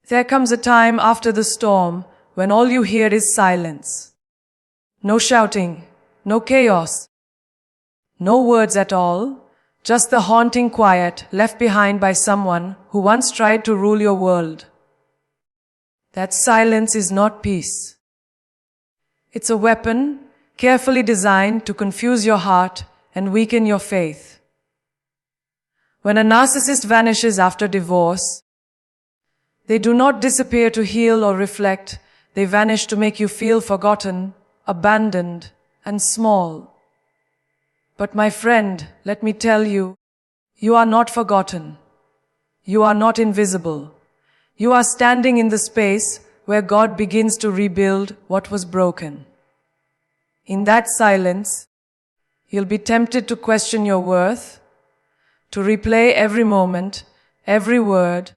There comes a time after the storm when all you hear is silence. No shouting, no chaos, no words at all, just the haunting quiet left behind by someone who once tried to rule your world. That silence is not peace. It's a weapon carefully designed to confuse your heart and weaken your faith. When a narcissist vanishes after divorce, they do not disappear to heal or reflect. They vanish to make you feel forgotten, abandoned, and small. But my friend, let me tell you, you are not forgotten. You are not invisible. You are standing in the space where God begins to rebuild what was broken. In that silence, you'll be tempted to question your worth, to replay every moment, every word,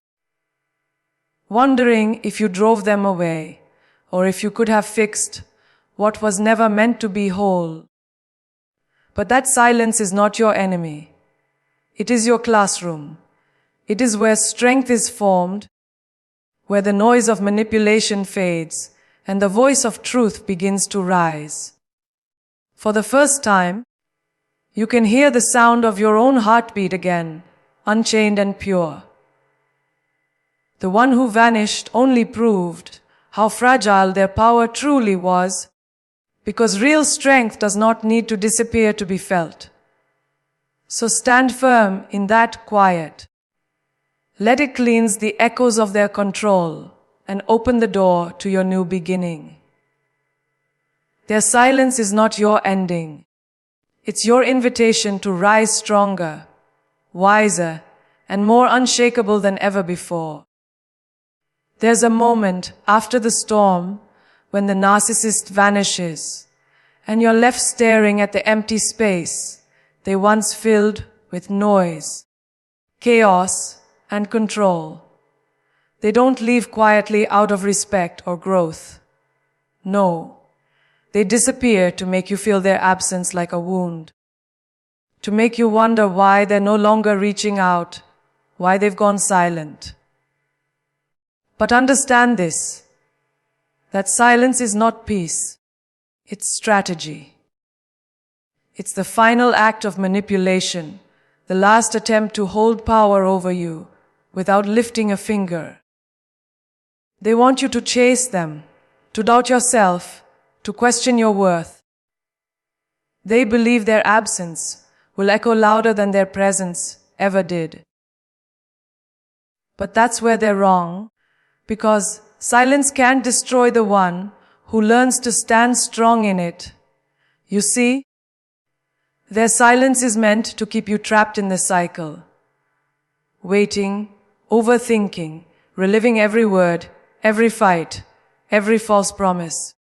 wondering if you drove them away, or if you could have fixed what was never meant to be whole. But that silence is not your enemy. It is your classroom. It is where strength is formed, where the noise of manipulation fades, and the voice of truth begins to rise. For the first time, you can hear the sound of your own heartbeat again, unchained and pure. The one who vanished only proved how fragile their power truly was, because real strength does not need to disappear to be felt. So stand firm in that quiet. Let it cleanse the echoes of their control and open the door to your new beginning. Their silence is not your ending. It's your invitation to rise stronger, wiser, and more unshakable than ever before. There's a moment after the storm when the narcissist vanishes, and you're left staring at the empty space they once filled with noise, chaos, and control. They don't leave quietly out of respect or growth. No, they disappear to make you feel their absence like a wound, to make you wonder why they're no longer reaching out, why they've gone silent. But understand this, that silence is not peace, it's strategy. It's the final act of manipulation, the last attempt to hold power over you without lifting a finger. They want you to chase them, to doubt yourself, to question your worth. They believe their absence will echo louder than their presence ever did. But that's where they're wrong, because silence can't destroy the one who learns to stand strong in it. You see, their silence is meant to keep you trapped in the cycle, waiting, overthinking, reliving every word, every fight, every false promise.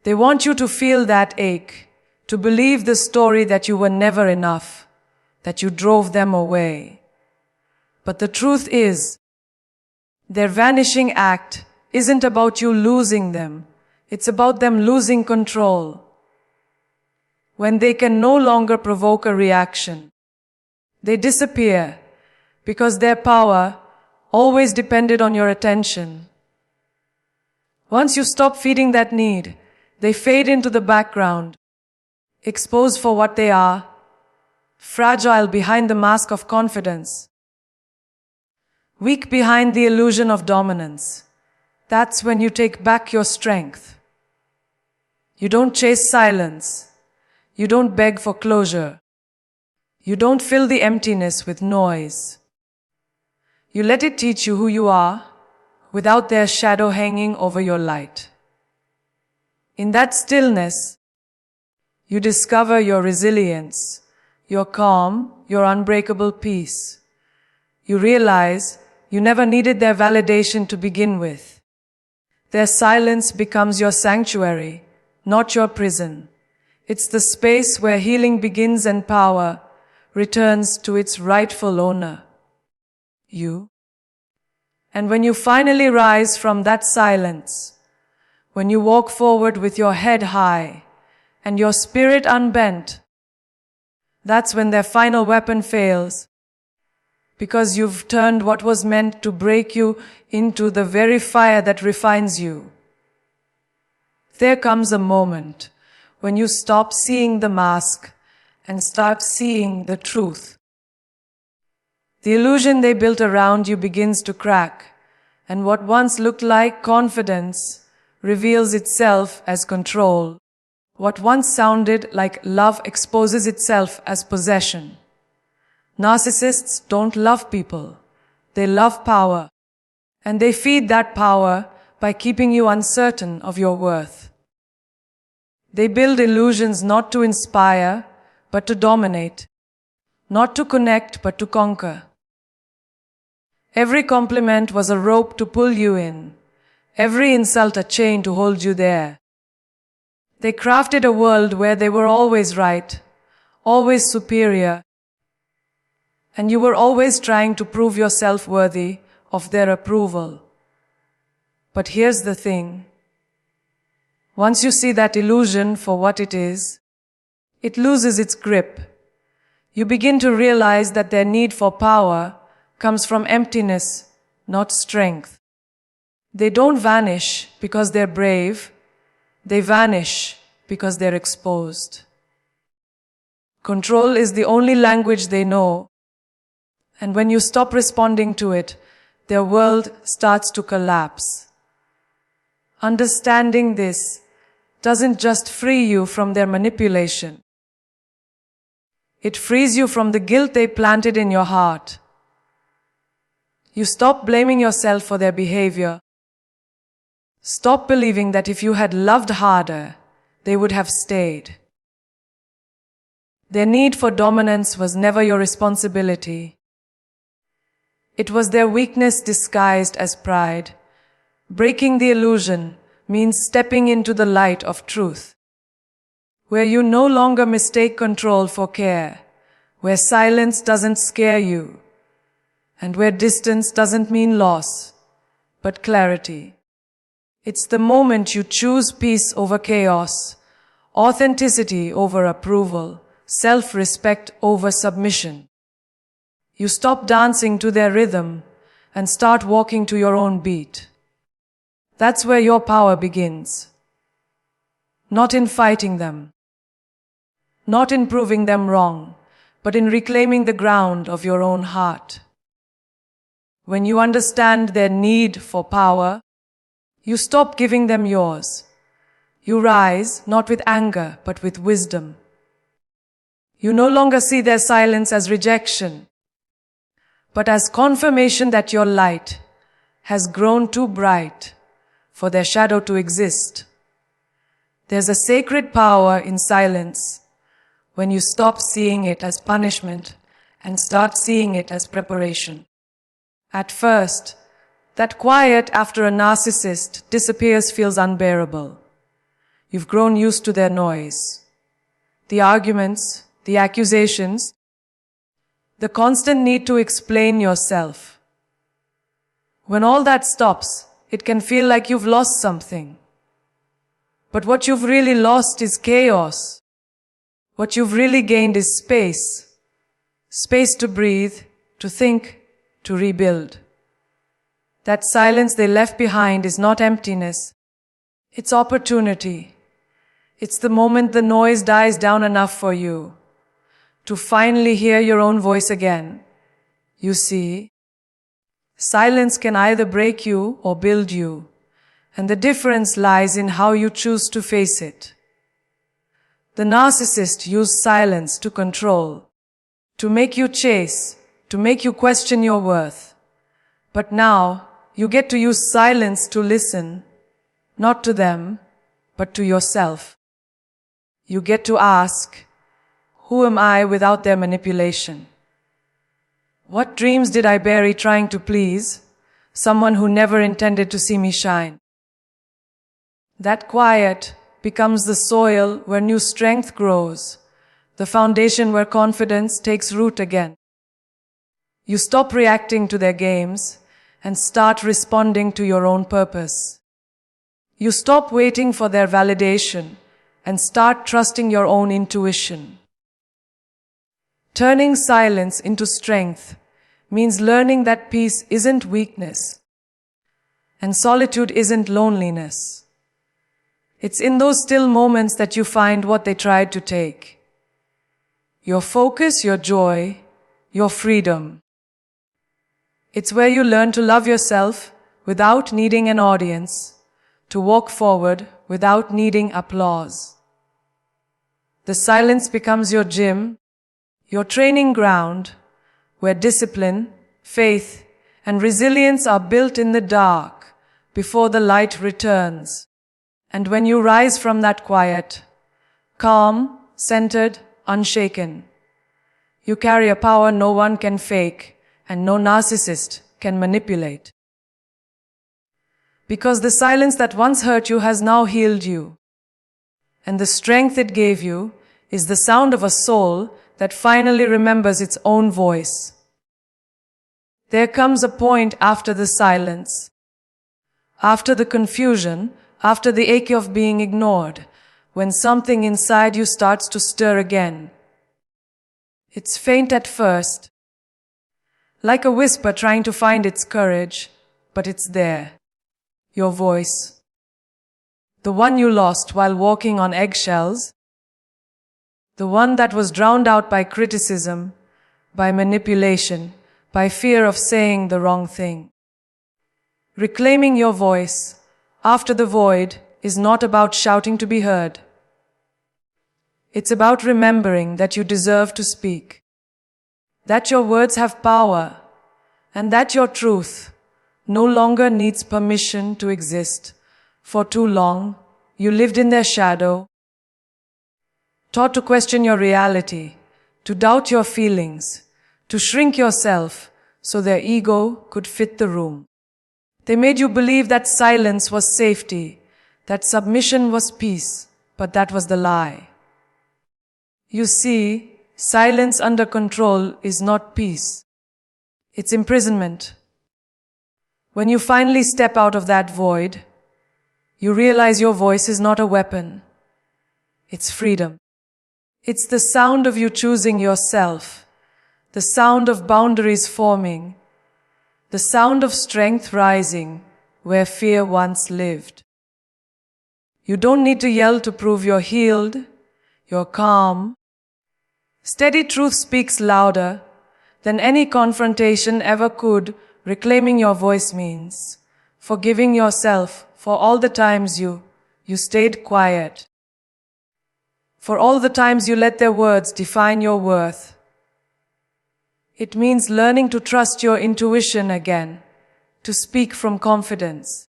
They want you to feel that ache, to believe the story that you were never enough, that you drove them away. But the truth is, their vanishing act isn't about you losing them. It's about them losing control. When they can no longer provoke a reaction, they disappear because their power always depended on your attention. Once you stop feeding that need, they fade into the background, exposed for what they are, fragile behind the mask of confidence, weak behind the illusion of dominance. That's when you take back your strength. You don't chase silence. You don't beg for closure. You don't fill the emptiness with noise. You let it teach you who you are without their shadow hanging over your light. In that stillness, you discover your resilience, your calm, your unbreakable peace. You realize you never needed their validation to begin with. Their silence becomes your sanctuary, not your prison. It's the space where healing begins and power returns to its rightful owner, you. And when you finally rise from that silence, when you walk forward with your head high and your spirit unbent, that's when their final weapon fails. because you've turned what was meant to break you into the very fire that refines you. There comes a moment when you stop seeing the mask and start seeing the truth. The illusion they built around you begins to crack, and what once looked like confidence reveals itself as control. What once sounded like love exposes itself as possession. Narcissists don't love people. They love power. And they feed that power by keeping you uncertain of your worth. They build illusions not to inspire, but to dominate. Not to connect, but to conquer. Every compliment was a rope to pull you in. Every insult a chain to hold you there. They crafted a world where they were always right, always superior, and you were always trying to prove yourself worthy of their approval. But here's the thing. Once you see that illusion for what it is, it loses its grip. You begin to realize that their need for power comes from emptiness, not strength. They don't vanish because they're brave. They vanish because they're exposed. Control is the only language they know, and when you stop responding to it, their world starts to collapse. Understanding this doesn't just free you from their manipulation. It frees you from the guilt they planted in your heart. You stop blaming yourself for their behavior. Stop believing that if you had loved harder, they would have stayed. Their need for dominance was never your responsibility. It was their weakness disguised as pride. Breaking the illusion means stepping into the light of truth, where you no longer mistake control for care, where silence doesn't scare you, and where distance doesn't mean loss, but clarity. It's the moment you choose peace over chaos, authenticity over approval, self-respect over submission. You stop dancing to their rhythm and start walking to your own beat. That's where your power begins. Not in fighting them, not in proving them wrong, but in reclaiming the ground of your own heart. When you understand their need for power, you stop giving them yours. You rise not with anger, but with wisdom. You no longer see their silence as rejection, but as confirmation that your light has grown too bright for their shadow to exist. There's a sacred power in silence when you stop seeing it as punishment and start seeing it as preparation. At first, that quiet after a narcissist disappears feels unbearable. You've grown used to their noise. The arguments, the accusations, the constant need to explain yourself. When all that stops, it can feel like you've lost something. But what you've really lost is chaos. What you've really gained is space. Space to breathe, to think, to rebuild. That silence they left behind is not emptiness. It's opportunity. It's the moment the noise dies down enough for you to finally hear your own voice again. You see, silence can either break you or build you, and the difference lies in how you choose to face it. The narcissist used silence to control, to make you chase, to make you question your worth. But now, you get to use silence to listen, not to them, but to yourself. You get to ask, who am I without their manipulation? What dreams did I bury trying to please someone who never intended to see me shine? That quiet becomes the soil where new strength grows, the foundation where confidence takes root again. You stop reacting to their games and start responding to your own purpose. You stop waiting for their validation and start trusting your own intuition. Turning silence into strength means learning that peace isn't weakness and solitude isn't loneliness. It's in those still moments that you find what they tried to take. Your focus, your joy, your freedom. It's where you learn to love yourself without needing an audience, to walk forward without needing applause. The silence becomes your gym, your training ground, where discipline, faith, and resilience are built in the dark before the light returns. And when you rise from that quiet, calm, centered, unshaken, you carry a power no one can fake and no narcissist can manipulate. Because the silence that once hurt you has now healed you. And the strength it gave you is the sound of a soul that finally remembers its own voice. There comes a point after the silence, after the confusion, after the ache of being ignored, when something inside you starts to stir again. It's faint at first, like a whisper trying to find its courage, but it's there. Your voice. The one you lost while walking on eggshells. The one that was drowned out by criticism, by manipulation, by fear of saying the wrong thing. Reclaiming your voice after the void is not about shouting to be heard. It's about remembering that you deserve to speak, that your words have power, and that your truth no longer needs permission to exist. For too long, you lived in their shadow, taught to question your reality, to doubt your feelings, to shrink yourself so their ego could fit the room. They made you believe that silence was safety, that submission was peace, but that was the lie. You see, silence under control is not peace. It's imprisonment. When you finally step out of that void, you realize your voice is not a weapon. It's freedom. It's the sound of you choosing yourself, the sound of boundaries forming, the sound of strength rising where fear once lived. You don't need to yell to prove you're healed, you're calm. Steady truth speaks louder than any confrontation ever could. Reclaiming your voice means forgiving yourself for all the times you stayed quiet, for all the times you let their words define your worth. It means learning to trust your intuition again, to speak from confidence,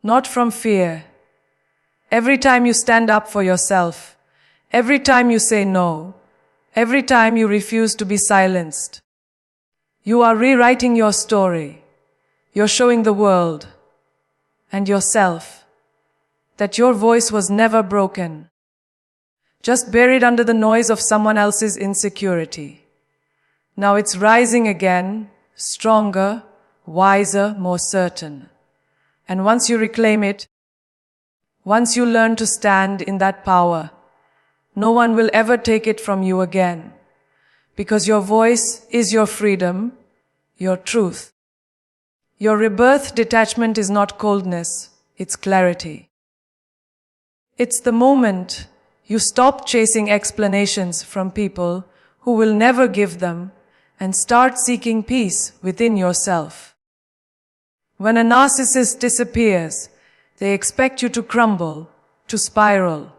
not from fear. Every time you stand up for yourself, every time you say no, every time you refuse to be silenced, you are rewriting your story. You're showing the world and yourself that your voice was never broken, just buried under the noise of someone else's insecurity. Now it's rising again, stronger, wiser, more certain. And once you reclaim it, once you learn to stand in that power, no one will ever take it from you again. Because your voice is your freedom, your truth. Your rebirth detachment is not coldness, it's clarity. It's the moment you stop chasing explanations from people who will never give them and start seeking peace within yourself. When a narcissist disappears, they expect you to crumble, to spiral,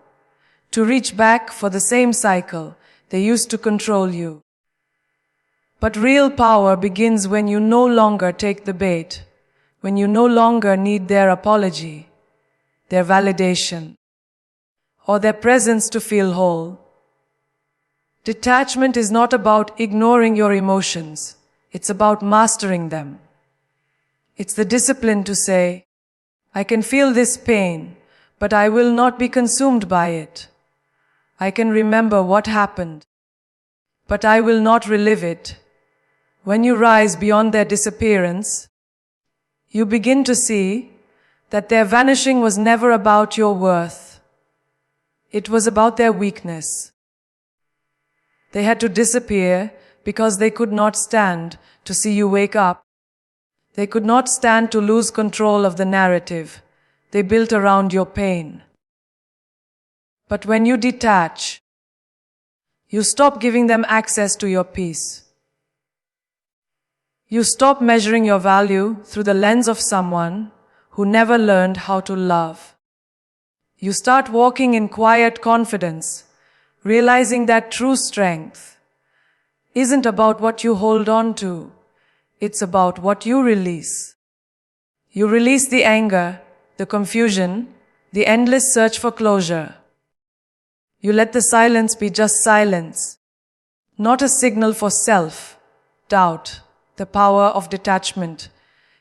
to reach back for the same cycle they used to control you. But real power begins when you no longer take the bait, when you no longer need their apology, their validation, or their presence to feel whole. Detachment is not about ignoring your emotions, it's about mastering them. It's the discipline to say, I can feel this pain, but I will not be consumed by it. I can remember what happened, but I will not relive it. When you rise beyond their disappearance, you begin to see that their vanishing was never about your worth. It was about their weakness. They had to disappear because they could not stand to see you wake up. They could not stand to lose control of the narrative they built around your pain. But when you detach, you stop giving them access to your peace. You stop measuring your value through the lens of someone who never learned how to love. You start walking in quiet confidence, realizing that true strength isn't about what you hold on to, it's about what you release. You release the anger, the confusion, the endless search for closure. You let the silence be just silence, not a signal for self-doubt. The power of detachment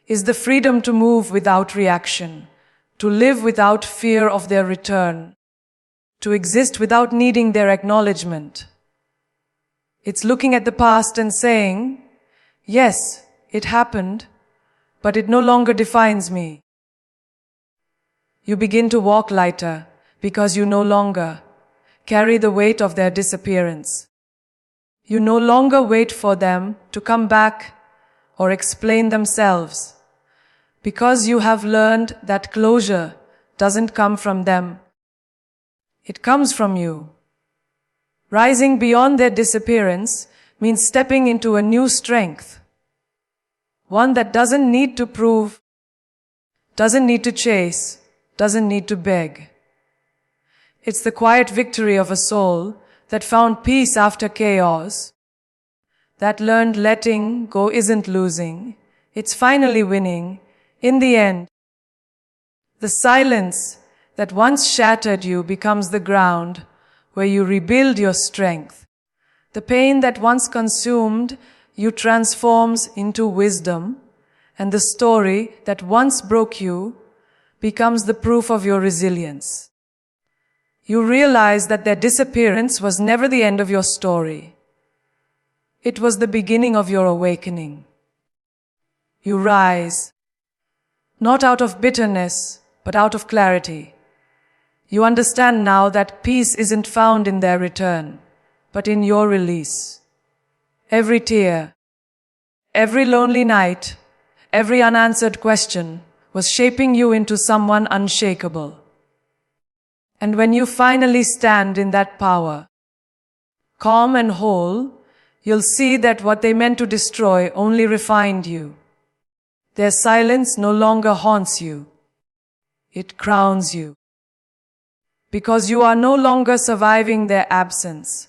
is the freedom to move without reaction, to live without fear of their return, to exist without needing their acknowledgement. It's looking at the past and saying, yes, it happened, but it no longer defines me. You begin to walk lighter because you no longer carry the weight of their disappearance. You no longer wait for them to come back or explain themselves, because you have learned that closure doesn't come from them. It comes from you. Rising beyond their disappearance means stepping into a new strength, one that doesn't need to prove, doesn't need to chase, doesn't need to beg. It's the quiet victory of a soul that found peace after chaos, that learned letting go isn't losing, it's finally winning in the end. The silence that once shattered you becomes the ground where you rebuild your strength. The pain that once consumed you transforms into wisdom, and the story that once broke you becomes the proof of your resilience. You realize that their disappearance was never the end of your story. It was the beginning of your awakening. You rise, not out of bitterness, but out of clarity. You understand now that peace isn't found in their return, but in your release. Every tear, every lonely night, every unanswered question was shaping you into someone unshakable. And when you finally stand in that power, calm and whole, you'll see that what they meant to destroy only refined you. Their silence no longer haunts you. It crowns you. Because you are no longer surviving their absence.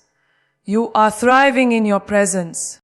You are thriving in your presence.